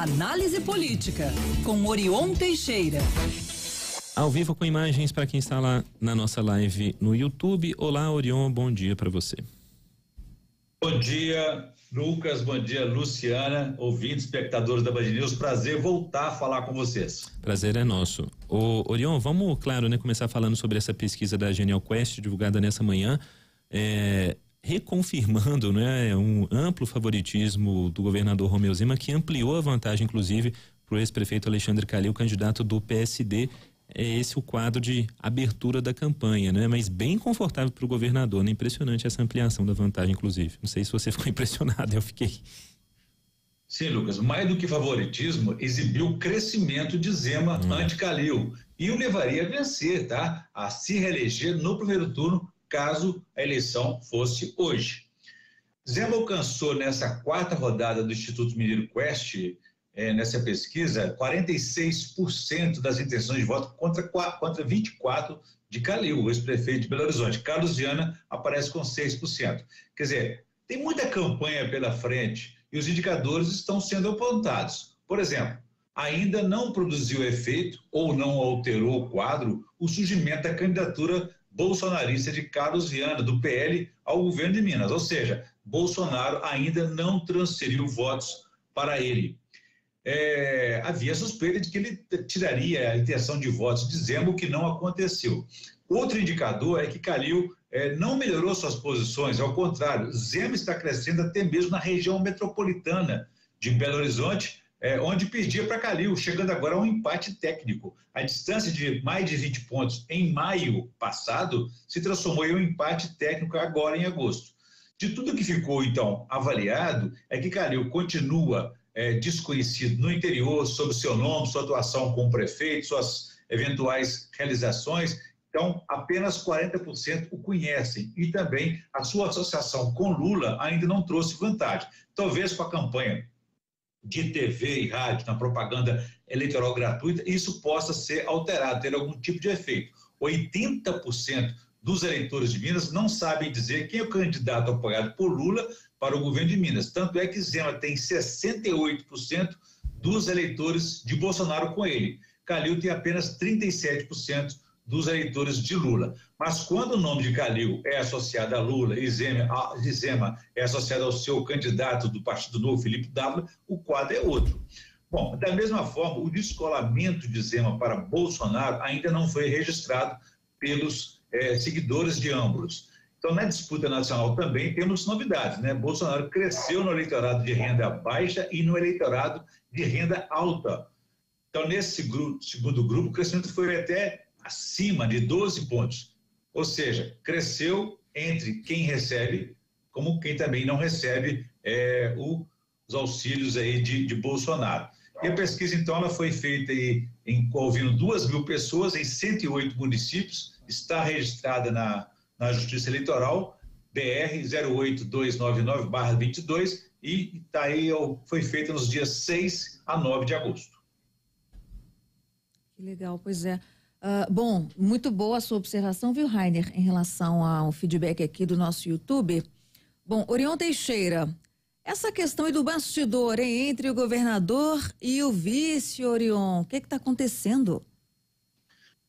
Análise política com Orion Teixeira. Ao vivo com imagens para quem está lá na nossa live no YouTube. Olá, Orion, bom dia para você. Bom dia, Lucas, bom dia, Luciana, ouvintes, espectadores da Band News, prazer voltar a falar com vocês. Prazer é nosso. Orion, vamos, claro, né, começar falando sobre essa pesquisa da Genial Quest, divulgada nessa manhã, reconfirmando, né, um amplo favoritismo do governador Romeu Zema, que ampliou a vantagem, inclusive, para o ex-prefeito Alexandre Calil, candidato do PSD. É esse o quadro de abertura da campanha, né? Mas bem confortável para o governador, né? Impressionante essa ampliação da vantagem, inclusive. Não sei se você ficou impressionado, eu fiquei. Sim, Lucas, mais do que favoritismo, exibiu o crescimento de Zema ante Calil e o levaria a vencer, tá? A se reeleger no primeiro turno, caso a eleição fosse hoje. Zema alcançou nessa quarta rodada do Instituto Mineiro Quest, nessa pesquisa, 46% das intenções de voto contra 24% de Calil, o ex-prefeito de Belo Horizonte. Carlos Viana aparece com 6%. Quer dizer, tem muita campanha pela frente e os indicadores estão sendo apontados. Por exemplo, ainda não produziu efeito ou não alterou o quadro o surgimento da candidatura bolsonarista de Carlos Viana, do PL, ao governo de Minas. Ou seja, Bolsonaro ainda não transferiu votos para ele. Havia suspeita de que ele tiraria a intenção de votos de Zema, o que não aconteceu. Outro indicador é que Calil não melhorou suas posições, ao contrário, Zema está crescendo até mesmo na região metropolitana de Belo Horizonte, onde perdia para Calil, chegando agora a um empate técnico. A distância de mais de 20 pontos em maio passado se transformou em um empate técnico agora em agosto. De tudo que ficou, então, avaliado, é que Calil continua desconhecido no interior sobre seu nome, sua atuação como prefeito, suas eventuais realizações. Então, apenas 40% o conhecem e também a sua associação com Lula ainda não trouxe vantagem. Talvez com a campanha de TV e rádio, na propaganda eleitoral gratuita, isso possa ser alterado, ter algum tipo de efeito. 80% dos eleitores de Minas não sabem dizer quem é o candidato apoiado por Lula para o governo de Minas. Tanto é que Zema tem 68% dos eleitores de Bolsonaro com ele. Calil tem apenas 37% dos eleitores de Lula. Mas quando o nome de Calil é associado a Lula e Zema é associado ao seu candidato do Partido Novo, Felipe Dávila, o quadro é outro. Bom, da mesma forma, o descolamento de Zema para Bolsonaro ainda não foi registrado pelos seguidores de ambos. Então, na disputa nacional também temos novidades, né? Bolsonaro cresceu no eleitorado de renda baixa e no eleitorado de renda alta. Então, nesse segundo grupo, o crescimento foi até acima de 12 pontos. Ou seja, cresceu entre quem recebe, como quem também não recebe os auxílios aí de Bolsonaro. E a pesquisa, então, ela foi feita aí envolvendo 2.000 pessoas em 108 municípios, está registrada na Justiça Eleitoral, BR 08299/22, e tá aí, foi feita nos dias 6 a 9 de agosto. Que legal, pois é. Bom, muito boa a sua observação, viu, Rainer, em relação ao feedback aqui do nosso YouTube. Bom, Orion Teixeira, essa questão aí do bastidor, hein, entre o governador e o vice, Orion, o que está acontecendo?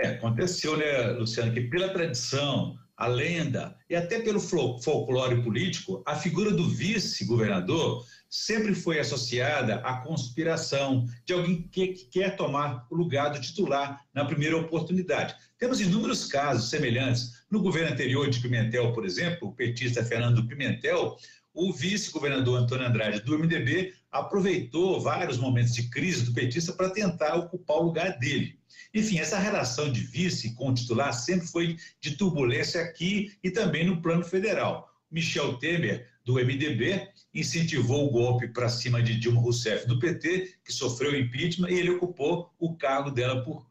Aconteceu, né, Luciano, que pela tradição, a lenda e até pelo folclore político, a figura do vice-governador sempre foi associada à conspiração de alguém que quer tomar o lugar do titular na primeira oportunidade. Temos inúmeros casos semelhantes. No governo anterior de Pimentel, por exemplo, o petista Fernando Pimentel, o vice-governador Antônio Andrade do MDB aproveitou vários momentos de crise do petista para tentar ocupar o lugar dele. Enfim, essa relação de vice com o titular sempre foi de turbulência aqui e também no plano federal. Michel Temer, do MDB, incentivou o golpe para cima de Dilma Rousseff do PT, que sofreu impeachment, e ele ocupou o cargo dela por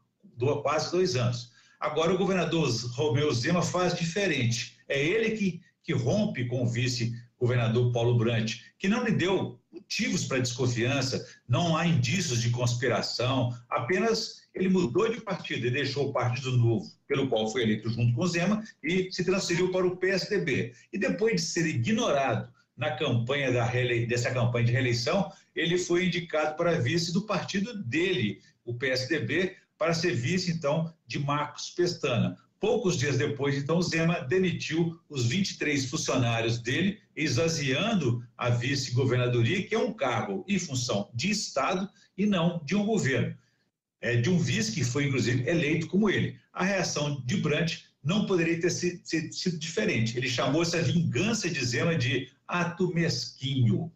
quase 2 anos. Agora o governador Romeu Zema faz diferente. É ele que rompe com o vice-governador Paulo Brandt, que não lhe deu motivos para desconfiança, não há indícios de conspiração, apenas ele mudou de partido e deixou o Partido Novo, pelo qual foi eleito junto com Zema, e se transferiu para o PSDB. E depois de ser ignorado na campanha dessa campanha de reeleição, ele foi indicado para vice do partido dele, o PSDB, para ser vice, então, de Marcos Pestana. Poucos dias depois, então, Zema demitiu os 23 funcionários dele, esvaziando a vice-governadoria, que é um cargo e função de Estado e não de um governo. De um vice que foi, inclusive, eleito como ele. A reação de Brandt não poderia ter sido diferente. Ele chamou essa vingança de Zema de ato mesquinho.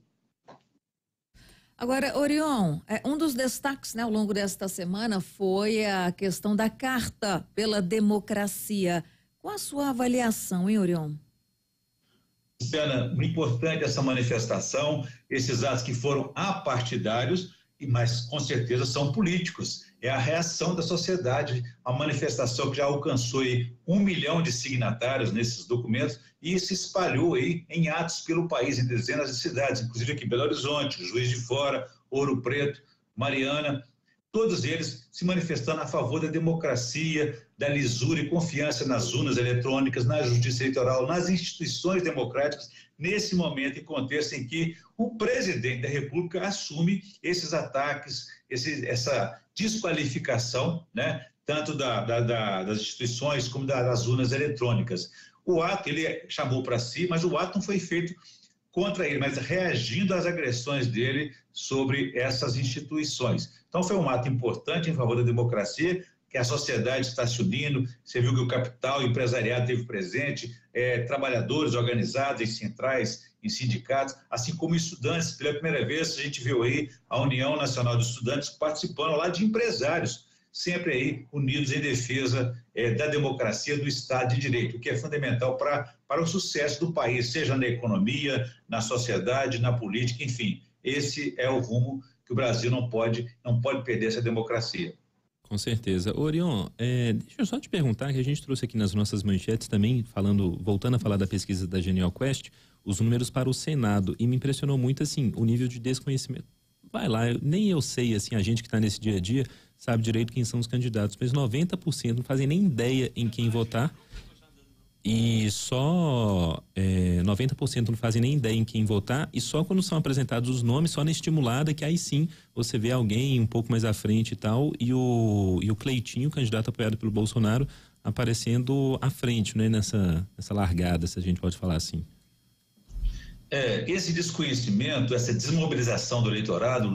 Agora, Orion, um dos destaques, né, ao longo desta semana foi a questão da Carta pela Democracia. Qual a sua avaliação, hein, Orion? Luciana, importante essa manifestação, esses atos que foram apartidários, mas com certeza são políticos. É a reação da sociedade, a manifestação que já alcançou aí 1 milhão de signatários nesses documentos e se espalhou aí em atos pelo país, em dezenas de cidades, inclusive aqui em Belo Horizonte, Juiz de Fora, Ouro Preto, Mariana, todos eles se manifestando a favor da democracia, da lisura e confiança nas urnas eletrônicas, na justiça eleitoral, nas instituições democráticas, nesse momento e contexto em que o presidente da República assume esses ataques, essa desqualificação, né, tanto das instituições como das urnas eletrônicas. O ato ele chamou para si, mas o ato não foi feito contra ele, mas reagindo às agressões dele sobre essas instituições. Então foi um ato importante em favor da democracia, que a sociedade está se unindo, você viu que o capital e o empresariado teve presente, trabalhadores organizados em centrais, em sindicatos, assim como estudantes. Pela primeira vez a gente viu aí a União Nacional dos Estudantes participando lá de empresários, sempre aí unidos em defesa da democracia, do Estado de Direito, o que é fundamental para o sucesso do país, seja na economia, na sociedade, na política, enfim. Esse é o rumo que o Brasil não pode perder essa democracia. Com certeza. Orion, deixa eu só te perguntar, que a gente trouxe aqui nas nossas manchetes também, voltando a falar da pesquisa da Genial Quest, os números para o Senado, e me impressionou muito, assim, o nível de desconhecimento. Vai lá, nem eu sei, assim, a gente que está nesse dia a dia sabe direito quem são os candidatos, mas 90% não fazem nem ideia em quem votar, e só 90% não fazem nem ideia em quem votar, e só quando são apresentados os nomes, só na estimulada, que aí sim você vê alguém um pouco mais à frente e tal, e o Cleitinho, candidato apoiado pelo Bolsonaro, aparecendo à frente, né, nessa largada, se a gente pode falar assim. Esse desconhecimento, essa desmobilização do eleitorado,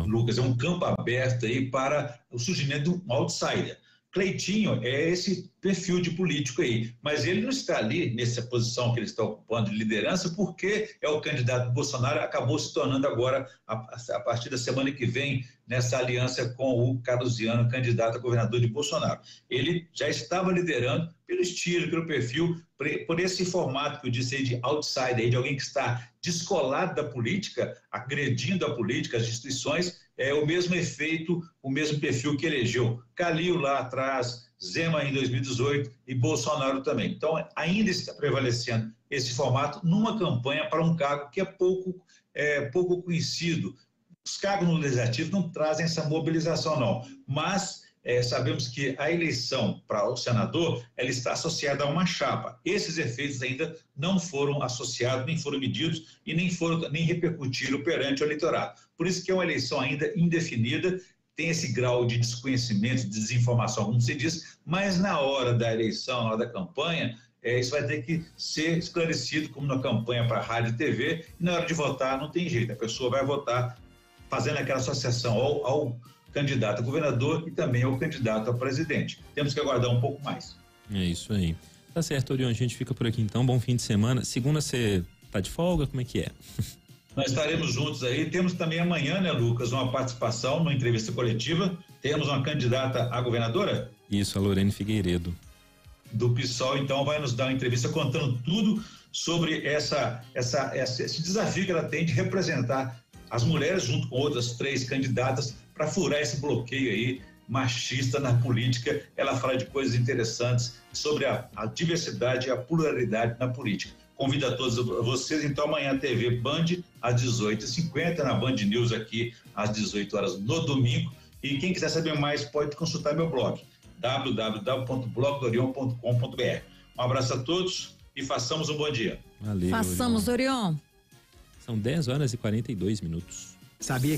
Lucas, é um campo aberto aí para o surgimento de um outsider. Cleitinho é esse perfil de político aí, mas ele não está ali nessa posição que ele está ocupando de liderança porque é o candidato Bolsonaro, acabou se tornando agora, a partir da semana que vem, nessa aliança com o Carlusiano, candidato a governador de Bolsonaro. Ele já estava liderando pelo estilo, pelo perfil, por esse formato que eu disse aí de outsider, de alguém que está descolado da política, agredindo a política, as instituições, o mesmo efeito, o mesmo perfil que elegeu Calil lá atrás, Zema em 2018 e Bolsonaro também. Então, ainda está prevalecendo esse formato numa campanha para um cargo que é pouco conhecido. Os cargos no legislativo não trazem essa mobilização, não, mas sabemos que a eleição para o senador, ela está associada a uma chapa. Esses efeitos ainda não foram associados, nem foram medidos e nem repercutiram perante o eleitorado. Por isso que é uma eleição ainda indefinida, tem esse grau de desconhecimento, de desinformação, como se diz, mas na hora da eleição, na hora da campanha, isso vai ter que ser esclarecido, como na campanha para rádio e TV, e na hora de votar não tem jeito, a pessoa vai votar fazendo aquela associação ao candidato a governador e também ao candidato a presidente. Temos que aguardar um pouco mais. É isso aí. Tá certo, Orion, a gente fica por aqui então, bom fim de semana. Segunda você tá de folga, como é que é? Nós estaremos juntos aí, temos também amanhã, né, Lucas, uma participação numa entrevista coletiva, temos uma candidata a governadora? Isso, a Lorene Figueiredo. Do PSOL, então, vai nos dar uma entrevista contando tudo sobre esse desafio que ela tem de representar as mulheres junto com outras 3 candidatas para furar esse bloqueio aí machista na política. Ela fala de coisas interessantes sobre a diversidade e a pluralidade na política. Convido a todos vocês, então, amanhã TV Band, às 18h50, na Band News aqui, às 18 horas no domingo. E quem quiser saber mais, pode consultar meu blog, www.blogdorion.com.br. Um abraço a todos e façamos um bom dia. Valeu, façamos, Orion. São 10 horas e 42 minutos. Sabia